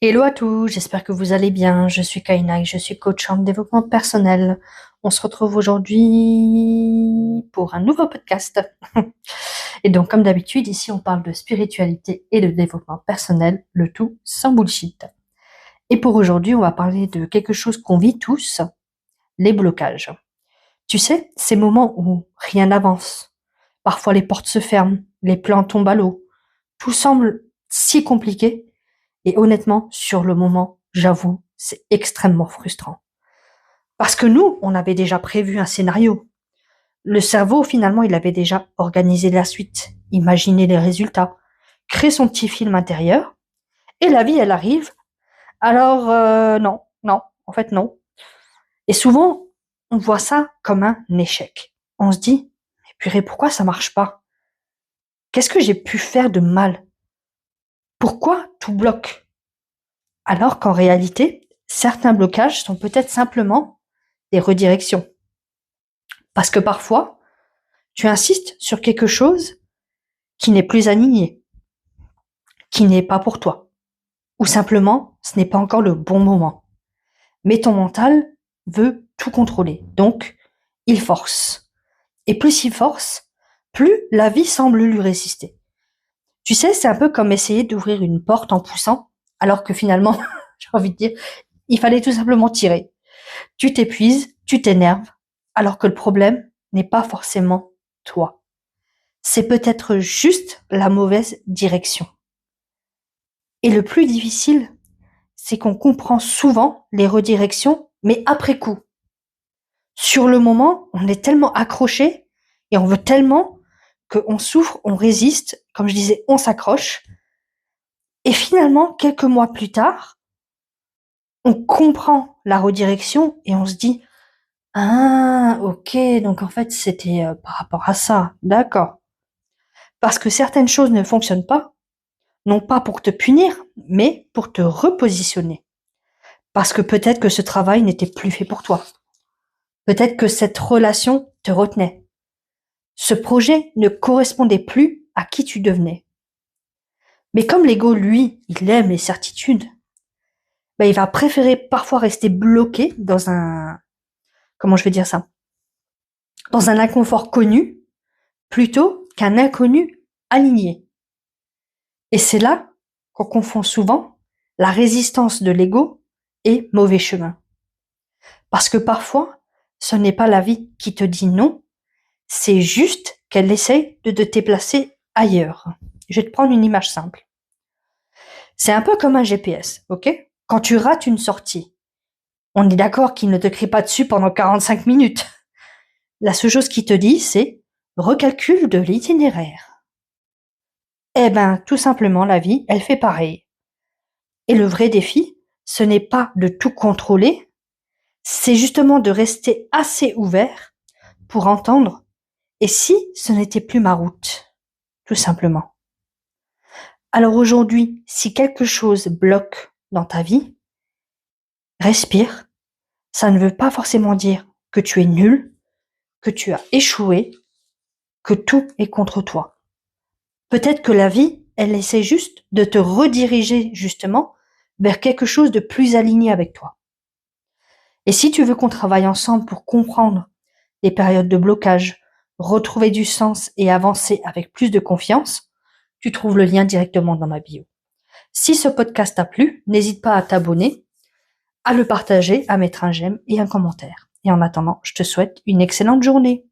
Hello à tous, j'espère que vous allez bien. Je suis Kaina et je suis coach en développement personnel. On se retrouve aujourd'hui pour un nouveau podcast. Et donc, comme d'habitude, ici, on parle de spiritualité et de développement personnel, le tout sans bullshit. Et pour aujourd'hui, on va parler de quelque chose qu'on vit tous, les blocages. Tu sais, ces moments où rien n'avance. Parfois, les portes se ferment, les plans tombent à l'eau. Tout semble si compliqué. Et honnêtement, sur le moment, j'avoue, c'est extrêmement frustrant. Parce que nous, on avait déjà prévu un scénario. Le cerveau, finalement, il avait déjà organisé la suite, imaginé les résultats, créé son petit film intérieur. Et la vie, elle arrive. Alors, non, non, en fait, non. Et souvent, on voit ça comme un échec. On se dit, mais purée, pourquoi ça marche pas? Qu'est-ce que j'ai pu faire de mal? Pourquoi tout bloque? Alors qu'en réalité, certains blocages sont peut-être simplement des redirections. Parce que parfois, tu insistes sur quelque chose qui n'est plus aligné, qui n'est pas pour toi, ou simplement ce n'est pas encore le bon moment. Mais ton mental veut tout contrôler, donc il force. Et plus il force, plus la vie semble lui résister. Tu sais, c'est un peu comme essayer d'ouvrir une porte en poussant, alors que finalement, j'ai envie de dire, il fallait tout simplement tirer. Tu t'épuises, tu t'énerves, alors que le problème n'est pas forcément toi. C'est peut-être juste la mauvaise direction. Et le plus difficile, c'est qu'on comprend souvent les redirections, mais après coup. Sur le moment, on est tellement accroché et on veut tellement qu'on souffre, on résiste, comme je disais, on s'accroche. Et finalement, quelques mois plus tard, on comprend la redirection et on se dit, ah, ok, donc en fait, c'était par rapport à ça. D'accord. Parce que certaines choses ne fonctionnent pas, non pas pour te punir, mais pour te repositionner. Parce que peut-être que ce travail n'était plus fait pour toi. Peut-être que cette relation te retenait. Ce projet ne correspondait plus à qui tu devenais. Mais comme l'ego, lui, il aime les certitudes, ben, il va préférer parfois rester bloqué dans comment je vais dire ça, dans un inconfort connu, plutôt qu'un inconnu aligné. Et c'est là qu'on confond souvent la résistance de l'ego et mauvais chemin. Parce que parfois, ce n'est pas la vie qui te dit non, c'est juste qu'elle essaye de te déplacer ailleurs. Je vais te prendre une image simple. C'est un peu comme un GPS, ok? Quand tu rates une sortie, on est d'accord qu'il ne te crie pas dessus pendant 45 minutes. La seule chose qu'il te dit, c'est recalcul de l'itinéraire. Eh ben, tout simplement, la vie, elle fait pareil. Et le vrai défi, ce n'est pas de tout contrôler, c'est justement de rester assez ouvert pour entendre et si ce n'était plus ma route, tout simplement. Alors aujourd'hui, si quelque chose bloque dans ta vie, respire. Ça ne veut pas forcément dire que tu es nul, que tu as échoué, que tout est contre toi. Peut-être que la vie, elle essaie juste de te rediriger justement vers quelque chose de plus aligné avec toi. Et si tu veux qu'on travaille ensemble pour comprendre les périodes de blocage, retrouver du sens et avancer avec plus de confiance, tu trouves le lien directement dans ma bio. Si ce podcast t'a plu, n'hésite pas à t'abonner, à le partager, à mettre un j'aime et un commentaire. Et en attendant, je te souhaite une excellente journée.